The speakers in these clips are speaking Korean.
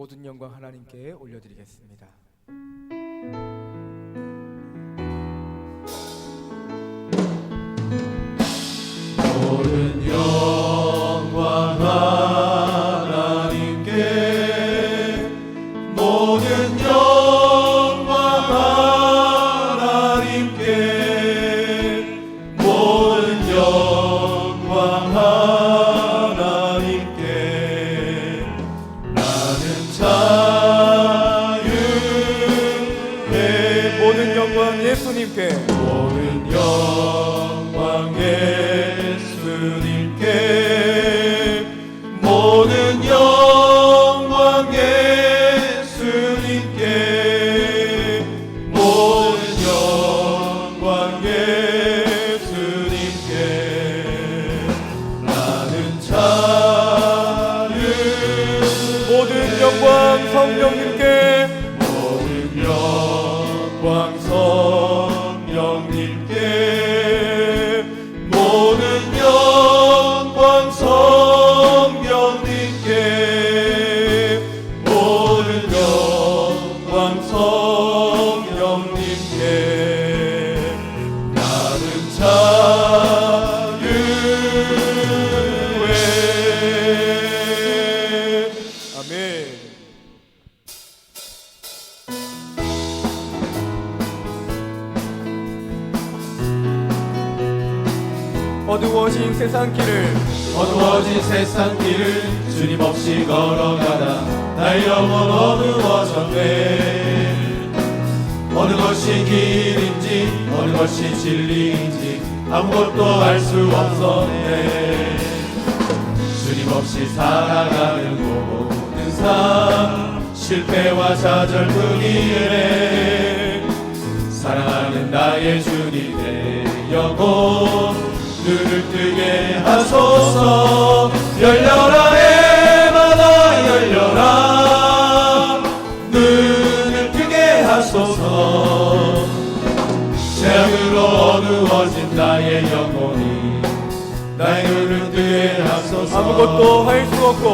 모든 영광 하나님께 올려드리겠습니다. 모든 영광 하나님께, 모든 영광 하나님께, 모든 영광 하나님께. 나는 자유해. 모든 영광 예수님께, 모든 영광 예수님께, 모든 영광 예수님께, 모든 영광 예수님께. 나는 자유. 모든 영광 성령님께, 모든 영광 성령님께, 모든 영광 성령님께, 모든 영광 성령님께. 나는 자유해. 아멘. 어두워진 세상 길을, 어두워진 세상 길을 주님 없이 걸어가다 나의 영혼 어두워졌네. 어느 것이 길인지 어느 것이 진리인지 아무것도 알 수 없었네. 주님 없이 살아가는 모든 삶 실패와 좌절뿐이네. 사랑하는 나의 주님 내 영혼 눈을 뜨게 하소서. 열려라 해마다 열려라 눈을 뜨게 하소서. 죄악으로 어두워진 나의 영혼이 나의 눈을 뜨게 하소서. 아무것도 할 수 없고,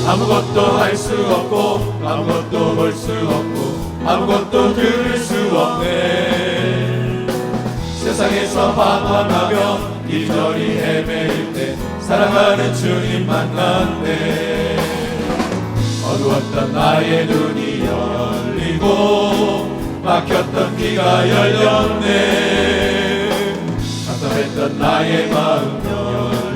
아무것도 할 수 없고, 아무것도 볼 수 없고, 아무것도 들을 수 없네. 세상에서 방황하며 이리저리 헤매일 때 사랑하는 주님 만났네. 어두웠던 나의 눈이 열리고 막혔던 귀가 열렸네. 답답했던 나의 마음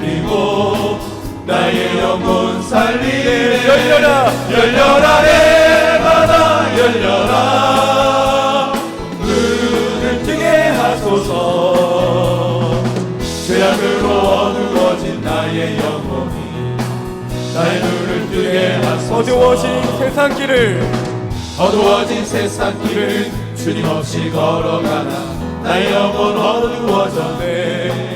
열리고 나의 영혼 살리네. 열려라, 열려라 해마다 열려라 눈을 뜨게 하소서. 죄악으로 어두워진 나의 영혼이 나의 눈을 뜨게 하소서. 어두워진 세상 길을, 어두워진 세상 길을 주님 없이 걸어가다 나의 영혼 어두워졌네.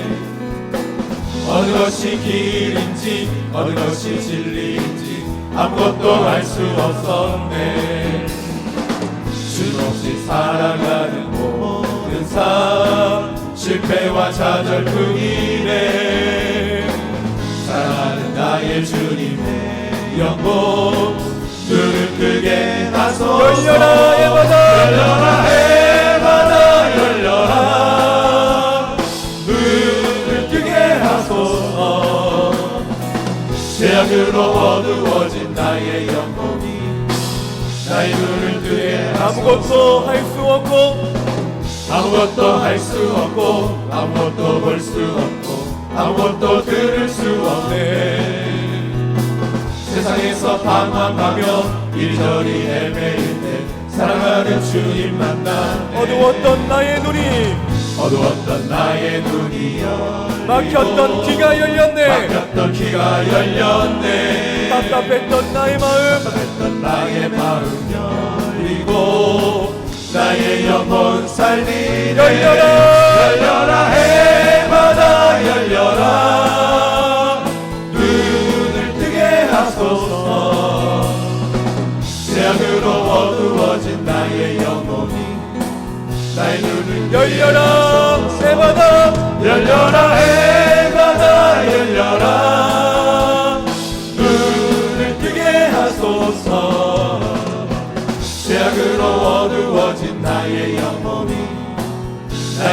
어느 것이 길인지 어느 것이 진리인지 아무것도 알 수 없었네. 주님 없이 살아가는 모든 삶 실패와 좌절뿐이네. 사랑하는 나의 주님의 영혼 눈을 뜨게 하소서. 열려라 해마다, 열려라 해마다 열려라 눈을 뜨게 하소서. 죄악으로 어두워진 나의 영혼이 나의 눈을 뜨게 하소서. 아무것도 할 수 없고, 아무것도 할 수 없고, 아무것도 볼 수 없고, 아무것도 들을 수 없네. 세상에서 방황하며 이리저리 헤매일 때 사랑하는 주님 만나. 어두웠던 나의 눈이, 어두웠던 나의 눈이 열리고 막혔던 귀가 열렸네. 막혔던 귀가 열렸네. 답답했던 나의 마음, 답답했던 나의 마음 열리고 나의 영혼 살리네. 열려라, 열려라 해마다 열려라 눈을 뜨게 하소서. 죄악으로 어두워진 나의 영혼이 나의 눈을 열려라 해마다, 열려라 해마다 열려라 눈을 뜨게 하소서.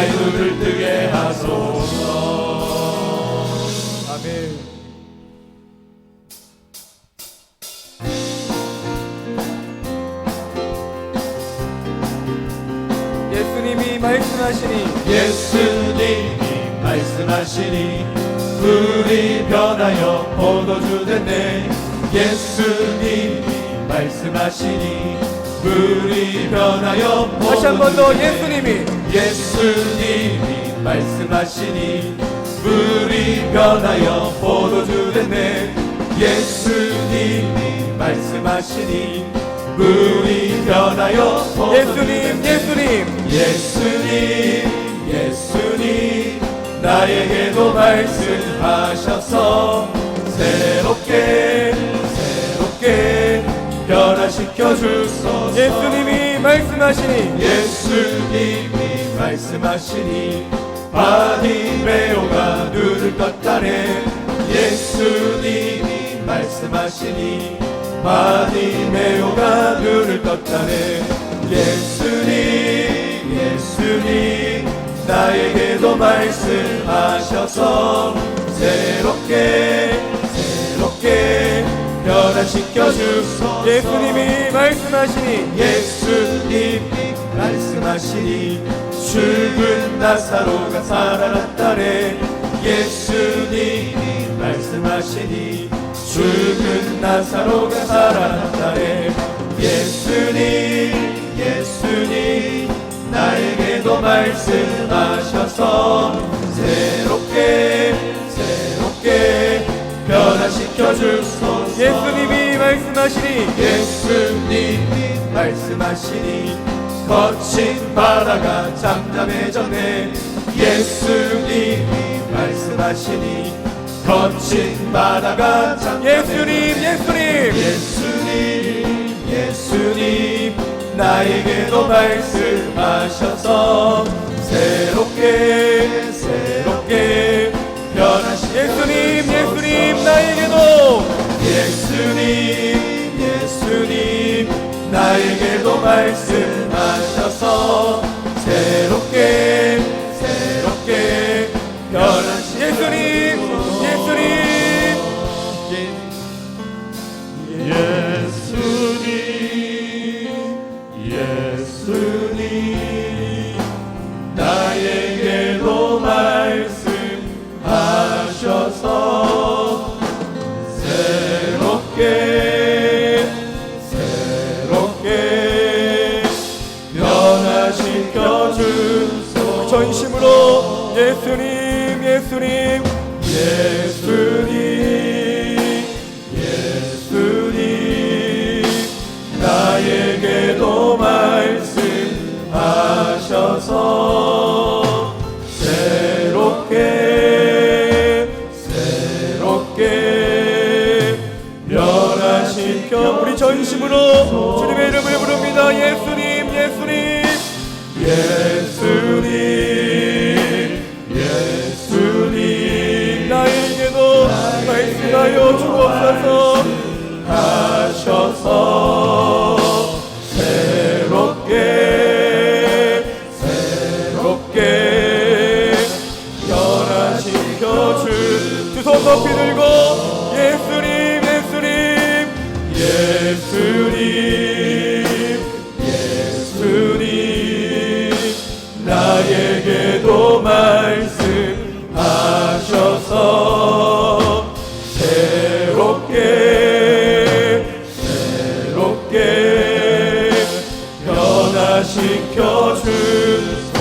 나의 눈을 뜨게 하소서. 아멘. 예수님이 말씀하시니 예수님이 말씀하시니 불이 변하여 포도주 됐네. 예수님이 말씀하시니 불이 변하여 다시 한 번 더 포도주 예수님이 예수님이 말씀하시니 불이 변하여 포도주 됐네. 예수님이 말씀하시니 불이 변하여 포도주 됐네. 예수님 나에게도 말씀하셔서 새롭게 변화시켜 주소서. 예수님이 말씀하시니 예수님이 말씀하시니 바디메오가 눈을 떴다네. 예수님이 말씀하시니 바디메오가 눈을 떴다네. 예수님 나에게도 말씀하셔서 새롭게 변화시켜 주소서. 예수님이 말씀하시니 예수님이 말씀하시니 죽은 나사로가 살아났다네. 예수님이 말씀하시니 죽은 나사로가 살아났다네. 예수님 나에게도 말씀하셔서 새롭게 변화시켜 주소서. 예수님이 말씀하시니 예수님이 말씀하시니 거친 바다가 잠잠해졌네. 예수님이 말씀하시니 거친 바다가 잠잠해졌네. 예수님 나에게도 말씀하셔서 새롭게 변하시고. 예수님 나에게도 예수님 나에게도 말씀하셔서 새롭게 변하시고. 예수님 나에게도 말씀하셔서 새롭게 변화시켜 주소서. 전심으로 예수님 나에게도 말씀하셔서 새롭게 변화시켜. 우리 전심으로 주님의 이름을 부릅니다. 예수님 나에게도 말씀하여 주옵소서. 하셔서 새롭게 변화시켜 주. 두 손 높이 들고 예수님 나에게도 말씀하셔서 새롭게 변화시켜 주소서.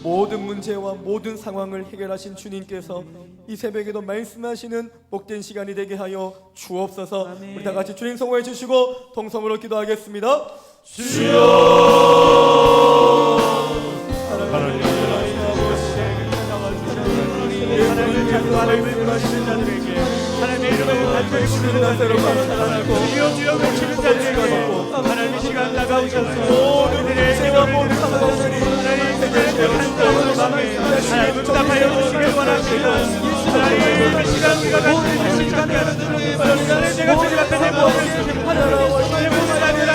모든 문제와 모든 상황을 해결하신 주님께서 이 새벽에도 말씀하시는 복된 시간이 되게 하여 주옵소서. 우리 다 같이 주님 성호해 주시고 동성으로 기도하겠습니다. 하나님의 자들에게 하나님의 이름을 간절히 나사로 감사하고 주여 주여 외치는 자들에게 하나님의 시간 다가오셔서 모든 죄와 모든 상황들이 하나님 응답하여 주시길 원합니다. 하나님 이 시간 우리가 간절히 시간 하나님 제가 주님 앞에 내 모든 모든 자들아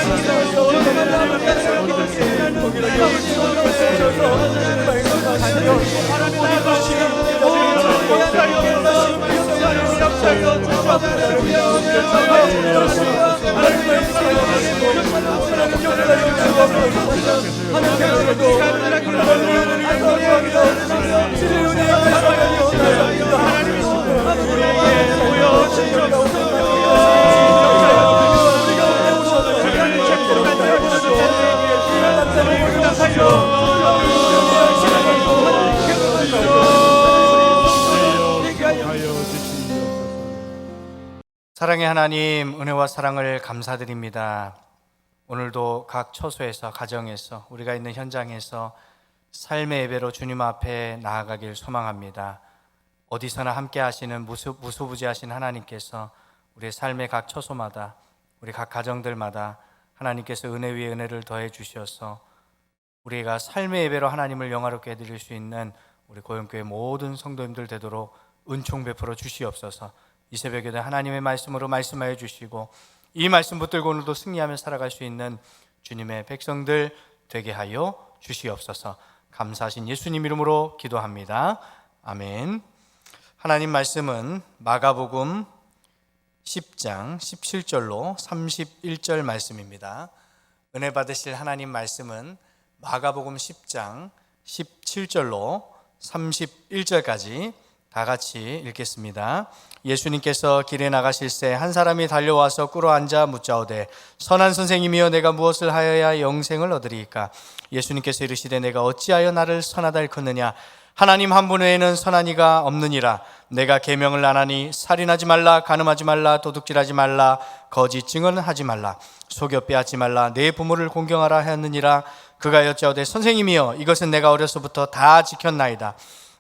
사랑의 하나님, 은혜와 사랑을 감사드립니다. 오늘도 각 처소에서, 가정에서, 우리가 있는 현장에서 삶의 예배로 주님 앞에 나아가길 소망합니다. 어디서나 함께 하시는 무소부지하신 하나님께서 우리의 삶의 각 처소마다, 우리 각 가정들마다 하나님께서 은혜 위에 은혜를 더해 주셔서 우리가 삶의 예배로 하나님을 영화롭게 해드릴 수 있는 우리 고영교회 모든 성도님들 되도록 은총 베풀어 주시옵소서. 이 새벽에도 하나님의 말씀으로 말씀하여 주시고 이 말씀 붙들고 오늘도 승리하며 살아갈 수 있는 주님의 백성들 되게 하여 주시옵소서. 감사하신 예수님 이름으로 기도합니다. 아멘. 하나님 말씀은 마가복음 10장 17절로 31절 말씀입니다. 은혜 받으실 하나님 말씀은 마가복음 10장 17절로 31절까지 다 같이 읽겠습니다. 예수님께서 길에 나가실새 한 사람이 달려와서 꿇어 앉아 묻자오되 선한 선생님이여 내가 무엇을 하여야 영생을 얻으리이까? 예수님께서 이르시되 내가 어찌하여 나를 선하다 일컫느냐? 하나님 한 분 외에는 선한 이가 없느니라. 내가 계명을 안 하니 살인하지 말라, 간음하지 말라, 도둑질하지 말라, 거짓 증언하지 말라, 속여 빼앗지 말라, 내 부모를 공경하라 하였느니라. 그가 여짜오되 선생님이여 이것은 내가 어려서부터 다 지켰나이다.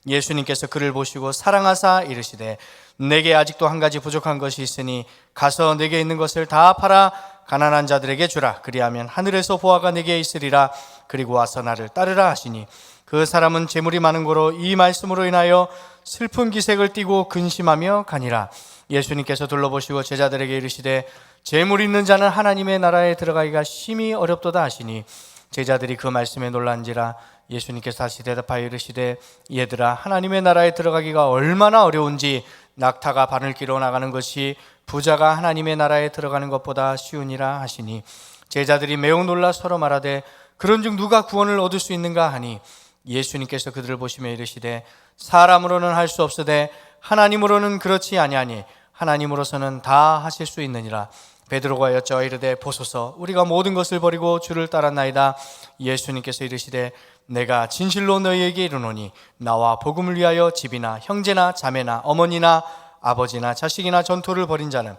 예수님께서 그를 보시고 사랑하사 이르시되 내게 아직도 한 가지 부족한 것이 있으니 가서 내게 있는 것을 다 팔아 가난한 자들에게 주라. 그리하면 하늘에서 보화가 내게 있으리라. 그리고 와서 나를 따르라 하시니 그 사람은 재물이 많은 고로 이 말씀으로 인하여 슬픈 기색을 띠고 근심하며 가니라. 예수님께서 둘러보시고 제자들에게 이르시되 재물 있는 자는 하나님의 나라에 들어가기가 심히 어렵도다 하시니 제자들이 그 말씀에 놀란지라. 예수님께서 다시 대답하여 이르시되 얘들아 하나님의 나라에 들어가기가 얼마나 어려운지 낙타가 바늘기로 나가는 것이 부자가 하나님의 나라에 들어가는 것보다 쉬우니라 하시니 제자들이 매우 놀라 서로 말하되 그런즉 누가 구원을 얻을 수 있는가 하니 예수님께서 그들을 보시며 이르시되 사람으로는 할 수 없으되 하나님으로는 그렇지 아니하니 하나님으로서는 다 하실 수 있느니라. 베드로가 여짜와 이르되 보소서 우리가 모든 것을 버리고 주를 따랐나이다. 예수님께서 이르시되 내가 진실로 너희에게 이르노니 나와 복음을 위하여 집이나 형제나 자매나 어머니나 아버지나 자식이나 전토를 벌인 자는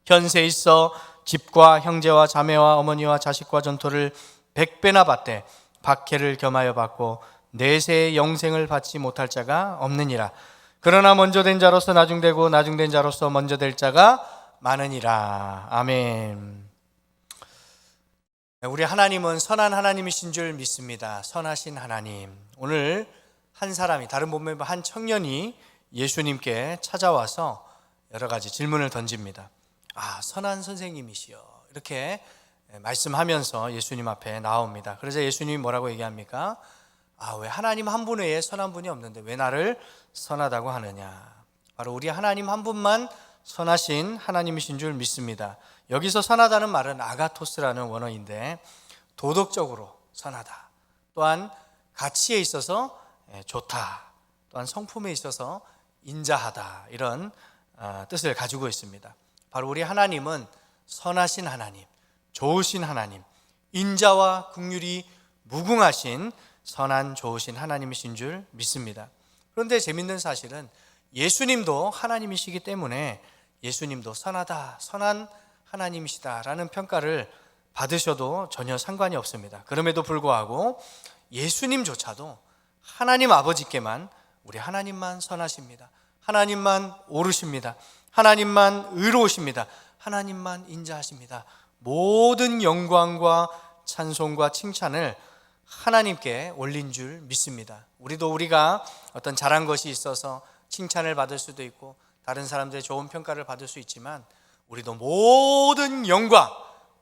현세에 있어 집과 형제와 자매와 어머니와 자식과 전토를 100배나 받되 박해를 겸하여 받고 내세의 영생을 받지 못할 자가 없느니라. 그러나 먼저 된 자로서 나중되고 나중된 자로서 먼저 될 자가 많으니라. 아멘. 우리 하나님은 선한 하나님이신 줄 믿습니다. 선하신 하나님. 오늘 한 사람이, 다른 본문에 한 청년이 예수님께 찾아와서 여러 가지 질문을 던집니다. 선한 선생님이시여 이렇게 말씀하면서 예수님 앞에 나옵니다. 그래서 예수님이 뭐라고 얘기합니까? 왜 하나님 한 분 외에 선한 분이 없는데 왜 나를 선하다고 하느냐? 바로 우리 하나님 한 분만 선하신 하나님이신 줄 믿습니다. 여기서 선하다는 말은 아가토스라는 원어인데 도덕적으로 선하다, 또한 가치에 있어서 좋다, 또한 성품에 있어서 인자하다, 이런 뜻을 가지고 있습니다. 바로 우리 하나님은 선하신 하나님, 좋으신 하나님, 인자와 긍휼이 무궁하신 선한 좋으신 하나님이신 줄 믿습니다. 그런데 재밌는 사실은 예수님도 하나님이시기 때문에 예수님도 선하다, 선한 하나님이시다라는 평가를 받으셔도 전혀 상관이 없습니다. 그럼에도 불구하고 예수님조차도 하나님 아버지께만, 우리 하나님만 선하십니다. 하나님만 옳으십니다. 하나님만 의로우십니다. 하나님만 인자하십니다. 모든 영광과 찬송과 칭찬을 하나님께 올린 줄 믿습니다. 우리가 어떤 잘한 것이 있어서 칭찬을 받을 수도 있고 다른 사람들의 좋은 평가를 받을 수 있지만 우리도 모든 영광,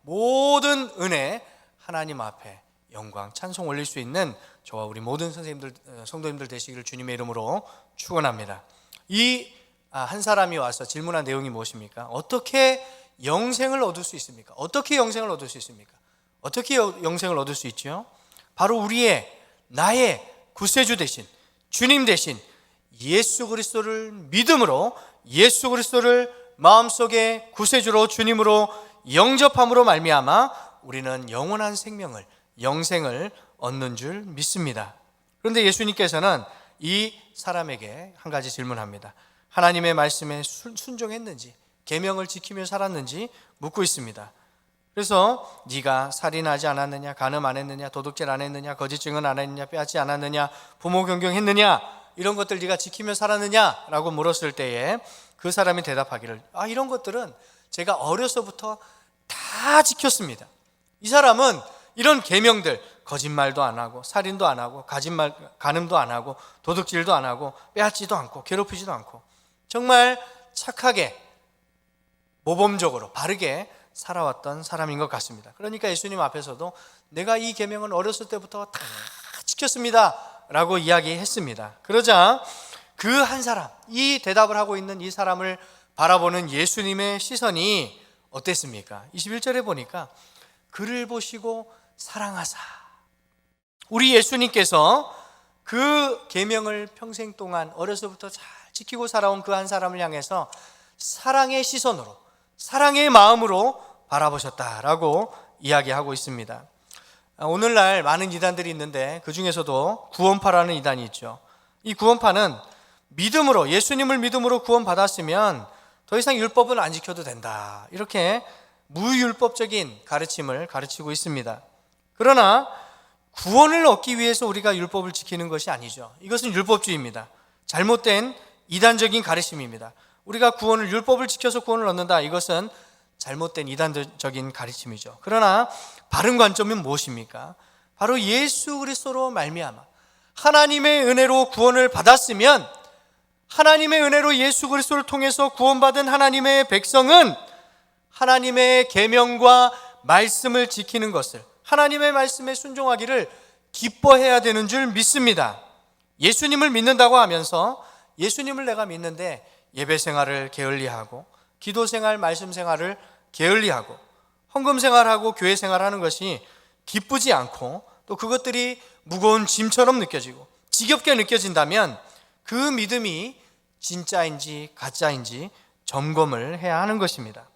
모든 은혜 하나님 앞에 영광 찬송 올릴 수 있는 저와 우리 모든 선생님들 성도님들 되시기를 주님의 이름으로 축원합니다. 이 한 사람이 와서 질문한 내용이 무엇입니까? 어떻게 영생을 얻을 수 있습니까? 어떻게 영생을 얻을 수 있습니까? 어떻게 영생을 얻을 수 있죠? 바로 나의 구세주 되신 주님 되신 예수 그리스도를 믿음으로, 예수 그리스도를 마음속에 구세주로 주님으로 영접함으로 말미암아 우리는 영원한 생명을, 영생을 얻는 줄 믿습니다. 그런데 예수님께서는 이 사람에게 한 가지 질문합니다. 하나님의 말씀에 순종했는지, 계명을 지키며 살았는지 묻고 있습니다. 그래서 네가 살인하지 않았느냐, 간음 안 했느냐, 도둑질 안 했느냐, 거짓 증언 안 했느냐, 빼앗지 않았느냐, 부모 경경했느냐, 이런 것들 네가 지키며 살았느냐 라고 물었을 때에 그 사람이 대답하기를, 이런 것들은 제가 어려서부터 다 지켰습니다. 이 사람은 이런 계명들, 거짓말도 안 하고, 살인도 안 하고, 간음도 안 하고, 도둑질도 안 하고, 빼앗지도 않고, 괴롭히지도 않고, 정말 착하게, 모범적으로, 바르게 살아왔던 사람인 것 같습니다. 그러니까 예수님 앞에서도 내가 이 계명은 어렸을 때부터 다 지켰습니다 라고 이야기했습니다. 그러자 그 한 사람, 이 대답을 하고 있는 이 사람을 바라보는 예수님의 시선이 어땠습니까? 21절에 보니까 그를 보시고 사랑하사. 우리 예수님께서 그 계명을 평생 동안 어려서부터 잘 지키고 살아온 그 한 사람을 향해서 사랑의 시선으로, 사랑의 마음으로 바라보셨다라고 이야기하고 있습니다. 오늘날 많은 이단들이 있는데 그 중에서도 구원파라는 이단이 있죠. 이 구원파는 믿음으로, 예수님을 믿음으로 구원받았으면 더 이상 율법은 안 지켜도 된다, 이렇게 무율법적인 가르침을 가르치고 있습니다. 그러나 구원을 얻기 위해서 우리가 율법을 지키는 것이 아니죠. 이것은 율법주의입니다. 잘못된 이단적인 가르침입니다. 우리가 율법을 지켜서 구원을 얻는다, 이것은 잘못된 이단적인 가르침이죠. 그러나 바른 관점은 무엇입니까? 바로 예수 그리스도로 말미암아 하나님의 은혜로 구원을 받았으면, 하나님의 은혜로 예수 그리스도를 통해서 구원받은 하나님의 백성은 하나님의 계명과 말씀을 지키는 것을, 하나님의 말씀에 순종하기를 기뻐해야 되는 줄 믿습니다. 예수님을 믿는다고 하면서 예수님을 내가 믿는데 예배 생활을 게을리하고, 기도 생활, 말씀 생활을 게을리하고, 헌금 생활하고 교회 생활하는 것이 기쁘지 않고, 또 그것들이 무거운 짐처럼 느껴지고 지겹게 느껴진다면 그 믿음이 진짜인지 가짜인지 점검을 해야 하는 것입니다.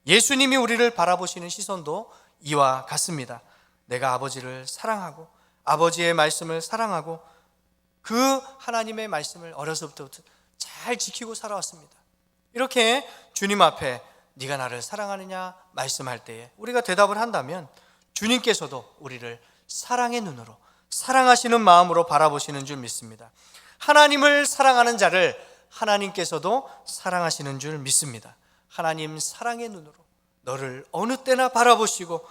예수님이 우리를 바라보시는 시선도 이와 같습니다. 내가 아버지를 사랑하고 아버지의 말씀을 사랑하고 그 하나님의 말씀을 어려서부터 잘 지키고 살아왔습니다. 이렇게 주님 앞에 네가 나를 사랑하느냐 말씀할 때에 우리가 대답을 한다면 주님께서도 우리를 사랑의 눈으로, 사랑하시는 마음으로 바라보시는 줄 믿습니다. 하나님을 사랑하는 자를 하나님께서도 사랑하시는 줄 믿습니다. 하나님 사랑의 눈으로 너를 어느 때나 바라보시고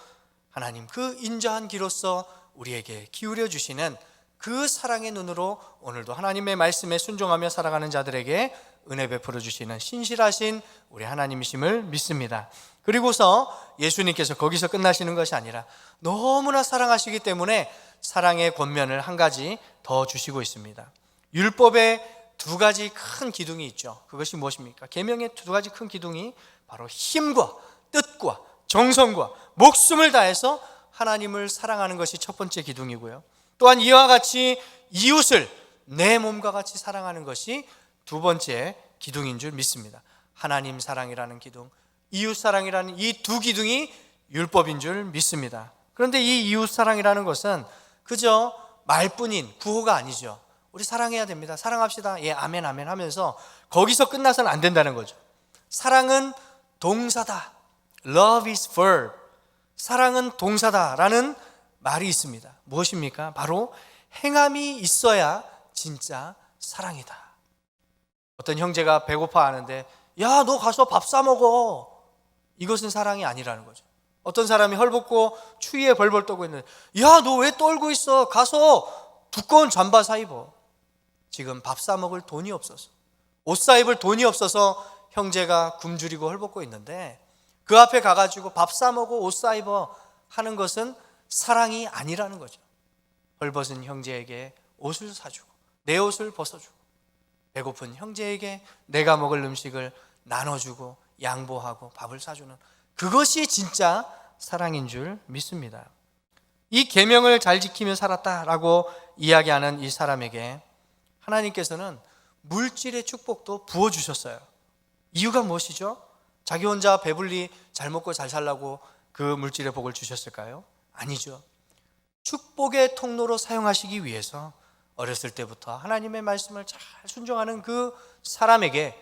하나님 그 인자한 기로서 우리에게 기울여 주시는 그 사랑의 눈으로 오늘도 하나님의 말씀에 순종하며 살아가는 자들에게 은혜 베풀어 주시는 신실하신 우리 하나님이심을 믿습니다. 그리고서 예수님께서 거기서 끝나시는 것이 아니라 너무나 사랑하시기 때문에 사랑의 권면을 한 가지 더 주시고 있습니다. 율법에 두 가지 큰 기둥이 있죠. 그것이 무엇입니까? 계명의 두 가지 큰 기둥이 바로 힘과 뜻과 정성과 목숨을 다해서 하나님을 사랑하는 것이 첫 번째 기둥이고요, 또한 이와 같이 이웃을 내 몸과 같이 사랑하는 것이 두 번째 기둥인 줄 믿습니다. 하나님 사랑이라는 기둥, 이웃 사랑이라는 이 두 기둥이 율법인 줄 믿습니다. 그런데 이 이웃 사랑이라는 것은 그저 말뿐인 구호가 아니죠. 우리 사랑해야 됩니다, 사랑합시다, 예 아멘 아멘 하면서 거기서 끝나서는 안 된다는 거죠. 사랑은 동사다, Love is verb. 사랑은 동사다라는 말이 있습니다. 무엇입니까? 바로 행함이 있어야 진짜 사랑이다. 어떤 형제가 배고파 하는데 야, 너 가서 밥 사 먹어. 이것은 사랑이 아니라는 거죠. 어떤 사람이 헐벗고 추위에 벌벌 떨고 있는데 야, 너 왜 떨고 있어? 가서 두꺼운 잠바 사 입어. 지금 밥 사 먹을 돈이 없어서, 옷 사 입을 돈이 없어서 형제가 굶주리고 헐벗고 있는데 그 앞에 가가지고 밥 사 먹어 옷 사 입어 하는 것은 사랑이 아니라는 거죠. 헐벗은 형제에게 옷을 사주고 내 옷을 벗어주고 배고픈 형제에게 내가 먹을 음식을 나눠주고 양보하고 밥을 사주는 그것이 진짜 사랑인 줄 믿습니다. 이 계명을 잘 지키며 살았다라고 이야기하는 이 사람에게 하나님께서는 물질의 축복도 부어주셨어요. 이유가 무엇이죠? 자기 혼자 배불리 잘 먹고 잘 살라고 그 물질의 복을 주셨을까요? 아니죠. 축복의 통로로 사용하시기 위해서 어렸을 때부터 하나님의 말씀을 잘 순종하는 그 사람에게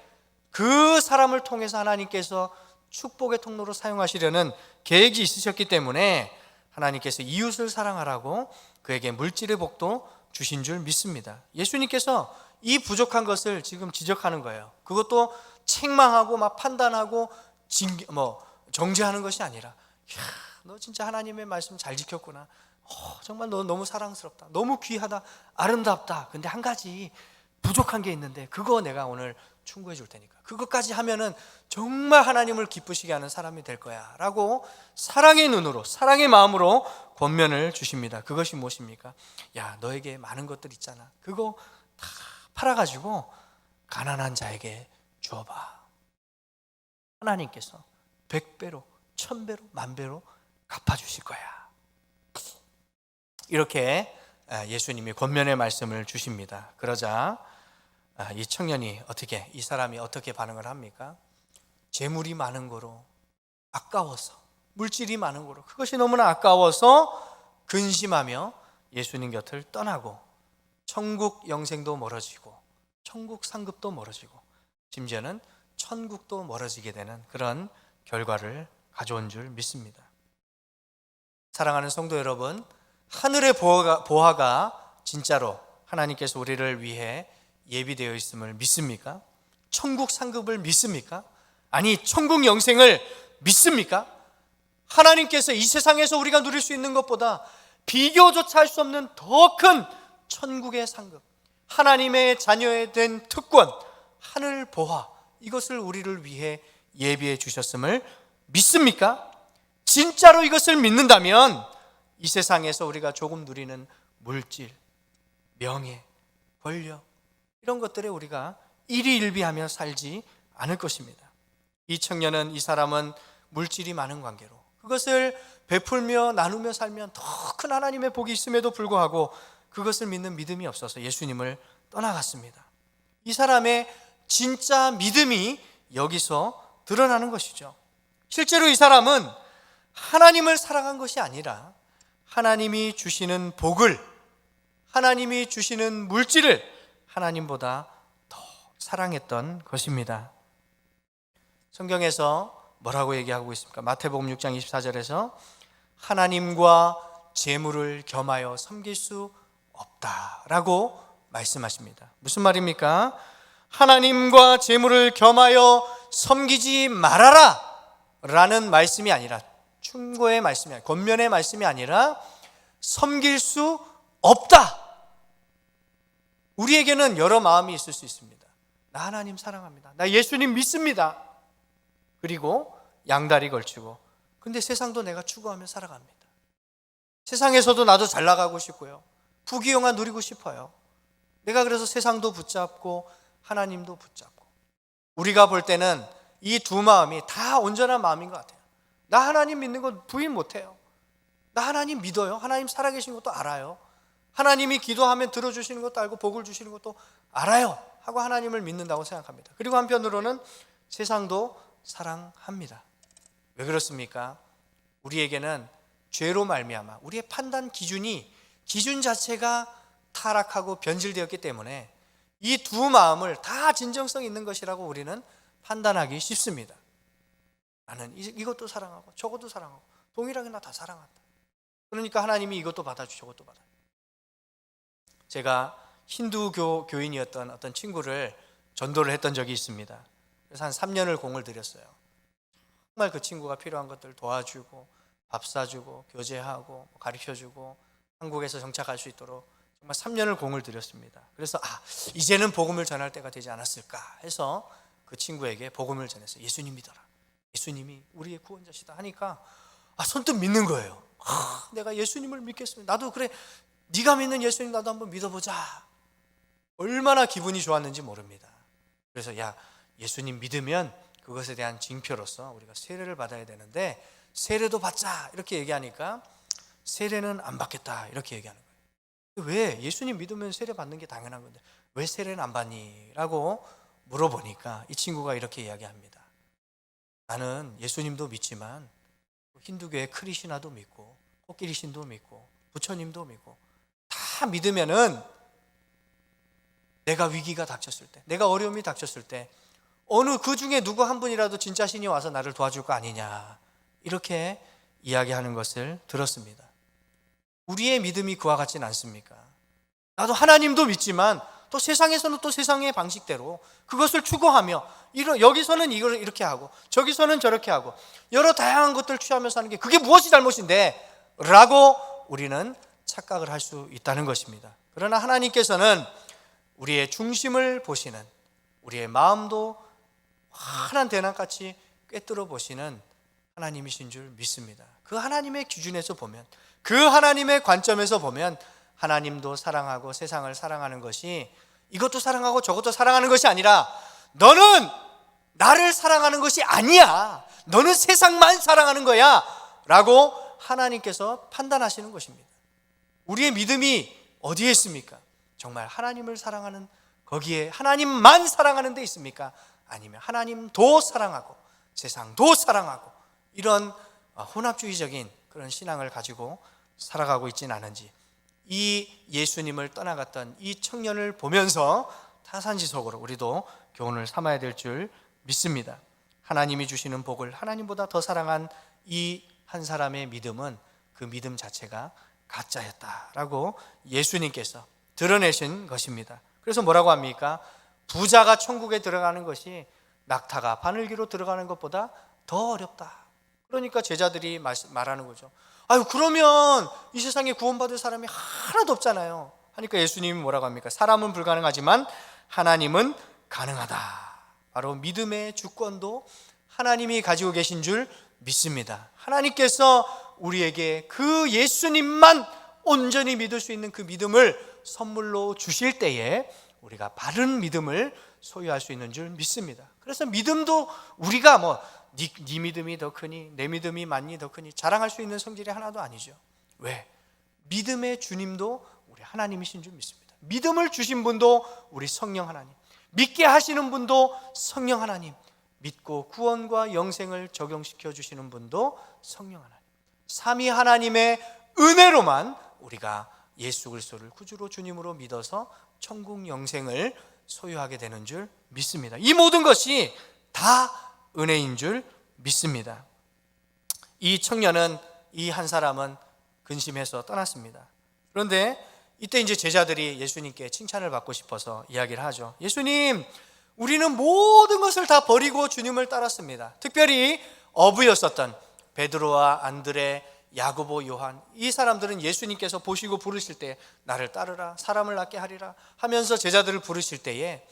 그 사람을 통해서 하나님께서 축복의 통로로 사용하시려는 계획이 있으셨기 때문에 하나님께서 이웃을 사랑하라고 그에게 물질의 복도 주신 줄 믿습니다. 예수님께서 이 부족한 것을 지금 지적하는 거예요. 그것도 책망하고 막 판단하고 정죄하는 것이 아니라 야, 너 진짜 하나님의 말씀 잘 지켰구나. 정말 너 너무 사랑스럽다. 너무 귀하다. 아름답다. 근데 한 가지 부족한 게 있는데 그거 내가 오늘 충고해 줄 테니까 그것까지 하면은 정말 하나님을 기쁘시게 하는 사람이 될 거야 라고 사랑의 눈으로 사랑의 마음으로 권면을 주십니다. 그것이 무엇입니까? 야, 너에게 많은 것들 있잖아. 그거 다 팔아가지고 가난한 자에게 주어봐. 하나님께서 100배로 1000배로 10,000배로 갚아주실 거야. 이렇게 예수님이 권면의 말씀을 주십니다. 그러자 이 청년이 이 사람이 어떻게 반응을 합니까? 재물이 많은 거로 아까워서, 물질이 많은 거로 그것이 너무나 아까워서 근심하며 예수님 곁을 떠나고 천국 영생도 멀어지고 천국 상급도 멀어지고 심지어는 천국도 멀어지게 되는 그런 결과를 가져온 줄 믿습니다. 사랑하는 성도 여러분, 하늘의 보화가 진짜로 하나님께서 우리를 위해 예비되어 있음을 믿습니까? 천국 상급을 믿습니까? 아니, 천국 영생을 믿습니까? 하나님께서 이 세상에서 우리가 누릴 수 있는 것보다 비교조차 할 수 없는 더 큰 천국의 상급, 하나님의 자녀에 된 특권, 하늘 보화, 이것을 우리를 위해 예비해 주셨음을 믿습니까? 진짜로 이것을 믿는다면 이 세상에서 우리가 조금 누리는 물질, 명예, 권력 이런 것들에 우리가 일희일비하며 살지 않을 것입니다. 이 청년은, 이 사람은 물질이 많은 관계로 그것을 베풀며 나누며 살면 더 큰 하나님의 복이 있음에도 불구하고 그것을 믿는 믿음이 없어서 예수님을 떠나갔습니다. 이 사람의 진짜 믿음이 여기서 드러나는 것이죠. 실제로 이 사람은 하나님을 사랑한 것이 아니라 하나님이 주시는 복을, 하나님이 주시는 물질을 하나님보다 더 사랑했던 것입니다. 성경에서 뭐라고 얘기하고 있습니까? 마태복음 6장 24절에서 하나님과 재물을 겸하여 섬길 수 없다라고 말씀하십니다. 무슨 말입니까? 하나님과 재물을 겸하여 섬기지 말아라 라는 말씀이 아니라, 충고의 말씀이 아니라, 권면의 말씀이 아니라 섬길 수 없다. 우리에게는 여러 마음이 있을 수 있습니다. 나 하나님 사랑합니다. 나 예수님 믿습니다. 그리고 양다리 걸치고, 근데 세상도 내가 추구하며 살아갑니다. 세상에서도 나도 잘 나가고 싶고요, 부귀영화 누리고 싶어요. 내가 그래서 세상도 붙잡고 하나님도 붙잡고, 우리가 볼 때는 이 두 마음이 다 온전한 마음인 것 같아요. 나 하나님 믿는 거 부인 못해요. 나 하나님 믿어요. 하나님 살아계신 것도 알아요. 하나님이 기도하면 들어주시는 것도 알고 복을 주시는 것도 알아요 하고 하나님을 믿는다고 생각합니다. 그리고 한편으로는 세상도 사랑합니다. 왜 그렇습니까? 우리에게는 죄로 말미암아 우리의 판단 기준 자체가 타락하고 변질되었기 때문에 이 두 마음을 다 진정성 있는 것이라고 우리는 판단하기 쉽습니다. 나는 이것도 사랑하고 저것도 사랑하고 동일하게 나 다 사랑한다. 그러니까 하나님이 이것도 받아주고 저것도 받아주고. 제가 힌두교 교인이었던 어떤 친구를 전도를 했던 적이 있습니다. 그래서 한 3년을 공을 들였어요. 정말 그 친구가 필요한 것들 도와주고 밥 사주고 교제하고 가르쳐주고 한국에서 정착할 수 있도록 정말 3년을 공을 들였습니다. 그래서 이제는 복음을 전할 때가 되지 않았을까 해서 그 친구에게 복음을 전했어요. 예수님 믿어라. 예수님이 우리의 구원자시다 하니까 선뜻 믿는 거예요. 내가 예수님을 믿겠습니다. 나도 그래, 네가 믿는 예수님 나도 한번 믿어보자. 얼마나 기분이 좋았는지 모릅니다. 그래서 예수님 믿으면 그것에 대한 징표로서 우리가 세례를 받아야 되는데 세례도 받자 이렇게 얘기하니까 세례는 안 받겠다 이렇게 얘기하는 거예요. 왜? 예수님 믿으면 세례 받는 게 당연한 건데 왜 세례는 안 받니? 라고 물어보니까 이 친구가 이렇게 이야기합니다. 나는 예수님도 믿지만 힌두교의 크리시나도 믿고 코끼리신도 믿고 부처님도 믿고 다 믿으면은 내가 위기가 닥쳤을 때, 내가 어려움이 닥쳤을 때 어느 그 중에 누구 한 분이라도 진짜 신이 와서 나를 도와줄 거 아니냐 이렇게 이야기하는 것을 들었습니다. 우리의 믿음이 그와 같진 않습니까? 나도 하나님도 믿지만 또 세상에서는 또 세상의 방식대로 그것을 추구하며 여기서는 이걸 이렇게 하고 저기서는 저렇게 하고 여러 다양한 것들을 취하면서 하는 게 그게 무엇이 잘못인데? 라고 우리는 착각을 할 수 있다는 것입니다. 그러나 하나님께서는 우리의 중심을 보시는, 우리의 마음도 환한 대낮같이 꿰뚫어 보시는 하나님이신 줄 믿습니다. 그 하나님의 기준에서 보면, 그 하나님의 관점에서 보면 하나님도 사랑하고 세상을 사랑하는 것이 이것도 사랑하고 저것도 사랑하는 것이 아니라 너는 나를 사랑하는 것이 아니야, 너는 세상만 사랑하는 거야 라고 하나님께서 판단하시는 것입니다. 우리의 믿음이 어디에 있습니까? 정말 하나님을 사랑하는 거기에 하나님만 사랑하는 데 있습니까? 아니면 하나님도 사랑하고 세상도 사랑하고 이런 혼합주의적인 그런 신앙을 가지고 살아가고 있지는 않은지, 이 예수님을 떠나갔던 이 청년을 보면서 타산지석으로 우리도 교훈을 삼아야 될 줄 믿습니다. 하나님이 주시는 복을 하나님보다 더 사랑한 이 한 사람의 믿음은 그 믿음 자체가 가짜였다라고 예수님께서 드러내신 것입니다. 그래서 뭐라고 합니까? 부자가 천국에 들어가는 것이 낙타가 바늘기로 들어가는 것보다 더 어렵다. 그러니까 제자들이 말하는 거죠. 그러면 이 세상에 구원받을 사람이 하나도 없잖아요. 하니까 예수님이 뭐라고 합니까? 사람은 불가능하지만 하나님은 가능하다. 바로 믿음의 주권도 하나님이 가지고 계신 줄 믿습니다. 하나님께서 우리에게 그 예수님만 온전히 믿을 수 있는 그 믿음을 선물로 주실 때에 우리가 바른 믿음을 소유할 수 있는 줄 믿습니다. 그래서 믿음도 우리가 네 믿음이 더 크니 내 믿음이 많니 더 크니 자랑할 수 있는 성질이 하나도 아니죠. 왜? 믿음의 주님도 우리 하나님이신 줄 믿습니다. 믿음을 주신 분도 우리 성령 하나님, 믿게 하시는 분도 성령 하나님, 믿고 구원과 영생을 적용시켜 주시는 분도 성령 하나님, 삼위 하나님의 은혜로만 우리가 예수 그리스도를 구주로 주님으로 믿어서 천국 영생을 소유하게 되는 줄 믿습니다. 이 모든 것이 다 은혜인 줄 믿습니다. 이 청년은, 이 한 사람은 근심해서 떠났습니다. 그런데 이때 이제 제자들이 예수님께 칭찬을 받고 싶어서 이야기를 하죠. 예수님, 우리는 모든 것을 다 버리고 주님을 따랐습니다. 특별히 어부였었던 베드로와 안드레, 야고보, 요한, 이 사람들은 예수님께서 보시고 부르실 때 나를 따르라, 사람을 낫게 하리라 하면서 제자들을 부르실 때에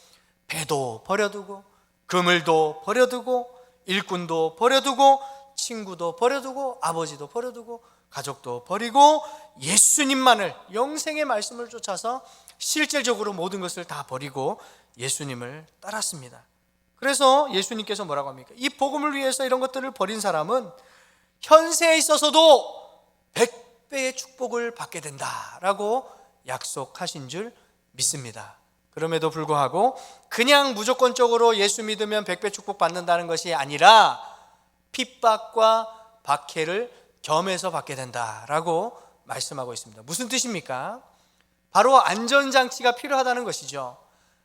배도 버려두고 그물도 버려두고 일꾼도 버려두고 친구도 버려두고 아버지도 버려두고 가족도 버리고 예수님만을, 영생의 말씀을 쫓아서 실질적으로 모든 것을 다 버리고 예수님을 따랐습니다. 그래서 예수님께서 뭐라고 합니까? 이 복음을 위해서 이런 것들을 버린 사람은 현세에 있어서도 100배의 축복을 받게 된다라고 약속하신 줄 믿습니다. 그럼에도 불구하고 그냥 무조건적으로 예수 믿으면 100배 축복 받는다는 것이 아니라 핍박과 박해를 겸해서 받게 된다라고 말씀하고 있습니다. 무슨 뜻입니까? 바로 안전장치가 필요하다는 것이죠.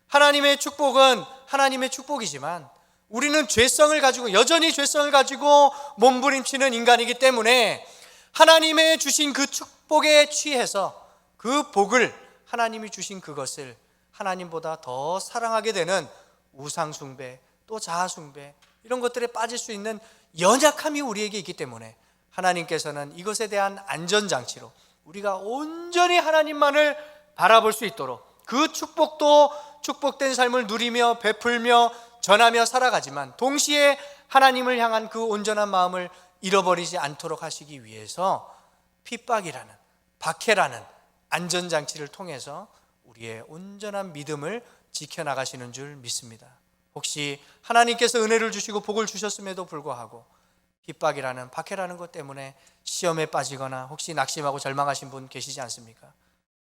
하나님의 축복은 하나님의 축복이지만 우리는 죄성을 가지고, 여전히 죄성을 가지고 몸부림치는 인간이기 때문에 하나님의 주신 그 축복에 취해서 그 복을, 하나님이 주신 그것을 하나님보다 더 사랑하게 되는 우상숭배, 또 자아숭배, 이런 것들에 빠질 수 있는 연약함이 우리에게 있기 때문에 하나님께서는 이것에 대한 안전장치로 우리가 온전히 하나님만을 바라볼 수 있도록 그 축복도 축복된 삶을 누리며 베풀며 전하며 살아가지만 동시에 하나님을 향한 그 온전한 마음을 잃어버리지 않도록 하시기 위해서 핍박이라는, 박해라는 안전장치를 통해서 우리의 온전한 믿음을 지켜나가시는 줄 믿습니다. 혹시 하나님께서 은혜를 주시고 복을 주셨음에도 불구하고 핍박이라는, 박해라는 것 때문에 시험에 빠지거나 혹시 낙심하고 절망하신 분 계시지 않습니까?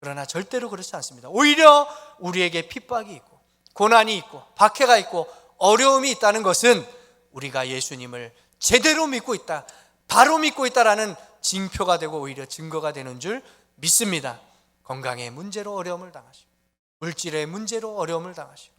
그러나 절대로 그렇지 않습니다. 오히려 우리에게 핍박이 있고 고난이 있고 박해가 있고 어려움이 있다는 것은 우리가 예수님을 제대로 믿고 있다, 바로 믿고 있다라는 징표가 되고 오히려 증거가 되는 줄 믿습니다. 건강의 문제로 어려움을 당하시고, 물질의 문제로 어려움을 당하시고,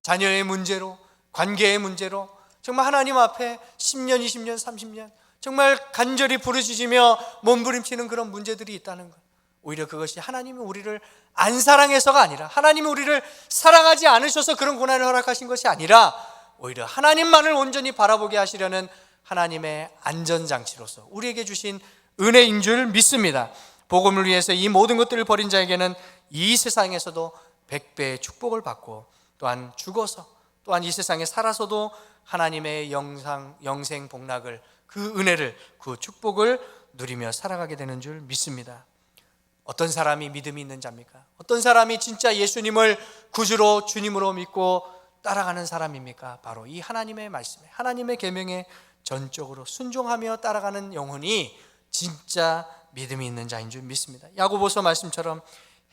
자녀의 문제로, 관계의 문제로 정말 하나님 앞에 10년, 20년, 30년 정말 간절히 부르짖으며 몸부림치는 그런 문제들이 있다는 것, 오히려 그것이 하나님이 우리를 안 사랑해서가 아니라, 하나님이 우리를 사랑하지 않으셔서 그런 고난을 허락하신 것이 아니라 오히려 하나님만을 온전히 바라보게 하시려는 하나님의 안전장치로서 우리에게 주신 은혜인 줄 믿습니다. 복음을 위해서 이 모든 것들을 버린 자에게는 이 세상에서도 100배의 축복을 받고, 또한 죽어서, 또한 이 세상에 살아서도 하나님의 영생 복락을, 그 은혜를, 그 축복을 누리며 살아가게 되는 줄 믿습니다. 어떤 사람이 믿음이 있는 자입니까? 어떤 사람이 진짜 예수님을 구주로, 주님으로 믿고 따라가는 사람입니까? 바로 이 하나님의 말씀에, 하나님의 계명에 전적으로 순종하며 따라가는 영혼이 진짜 믿음이 있는 자인 줄 믿습니다. 야고보서 말씀처럼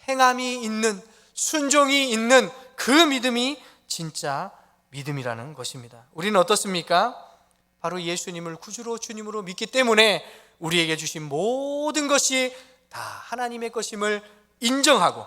행함이 있는, 순종이 있는 그 믿음이 진짜 믿음이라는 것입니다. 우리는 어떻습니까? 바로 예수님을 구주로, 주님으로 믿기 때문에 우리에게 주신 모든 것이 다 하나님의 것임을 인정하고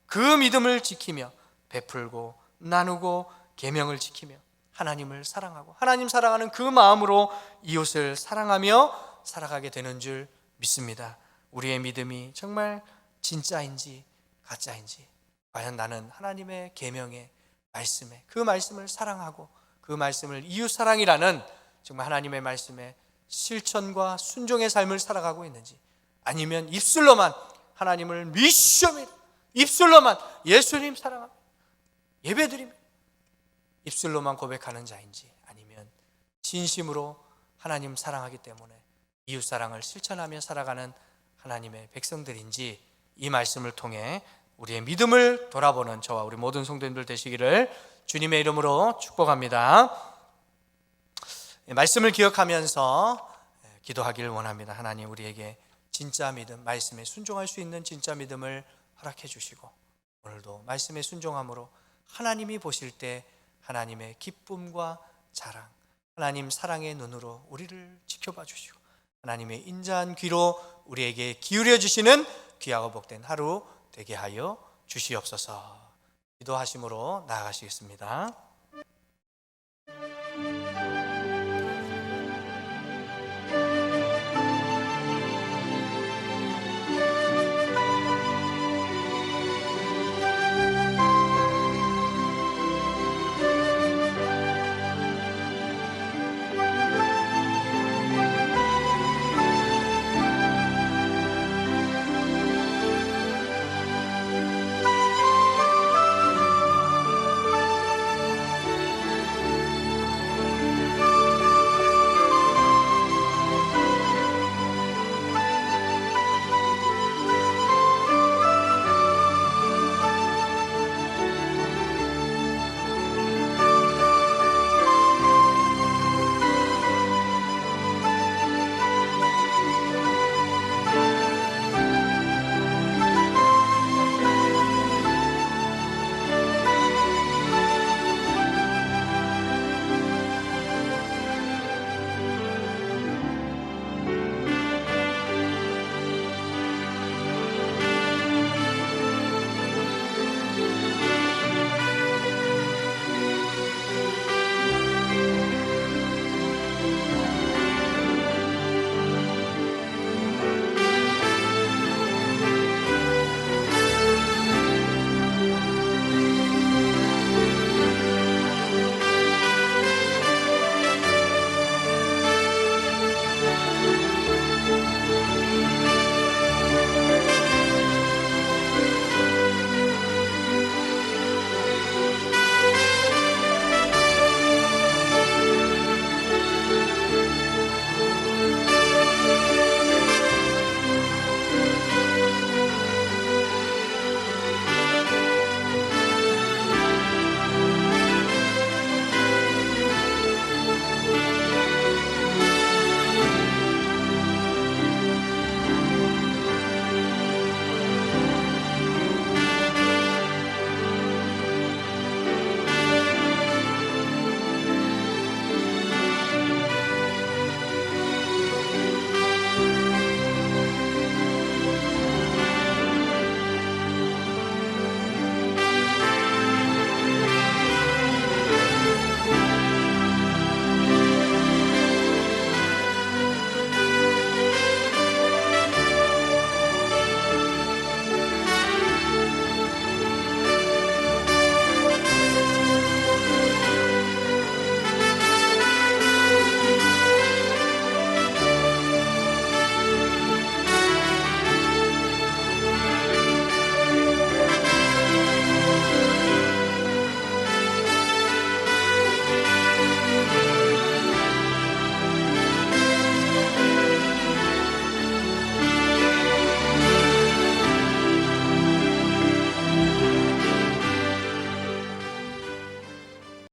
그 믿음을 지키며 베풀고 나누고 계명을 지키며 하나님을 사랑하고 하나님 사랑하는 그 마음으로 이웃을 사랑하며 살아가게 되는 줄 믿습니다. 우리의 믿음이 정말 진짜인지 가짜인지, 과연 나는 하나님의 계명의 말씀에, 그 말씀을 사랑하고 그 말씀을 이웃사랑이라는 정말 하나님의 말씀에 실천과 순종의 삶을 살아가고 있는지, 아니면 입술로만 하나님을 미시옵니다, 입술로만 예수님 사랑합니다, 예배드립니다, 입술로만 고백하는 자인지, 아니면 진심으로 하나님 사랑하기 때문에 이웃사랑을 실천하며 살아가는 하나님의 백성들인지, 이 말씀을 통해 우리의 믿음을 돌아보는 저와 우리 모든 성도님들 되시기를 주님의 이름으로 축복합니다. 말씀을 기억하면서 기도하기를 원합니다. 하나님, 우리에게 진짜 믿음, 말씀에 순종할 수 있는 진짜 믿음을 허락해 주시고, 오늘도 말씀에 순종함으로 하나님이 보실 때 하나님의 기쁨과 자랑, 하나님 사랑의 눈으로 우리를 지켜봐 주시고 하나님의 인자한 귀로 우리에게 기울여 주시는 귀하고 복된 하루 되게 하여 주시옵소서. 기도하심으로 나아가시겠습니다.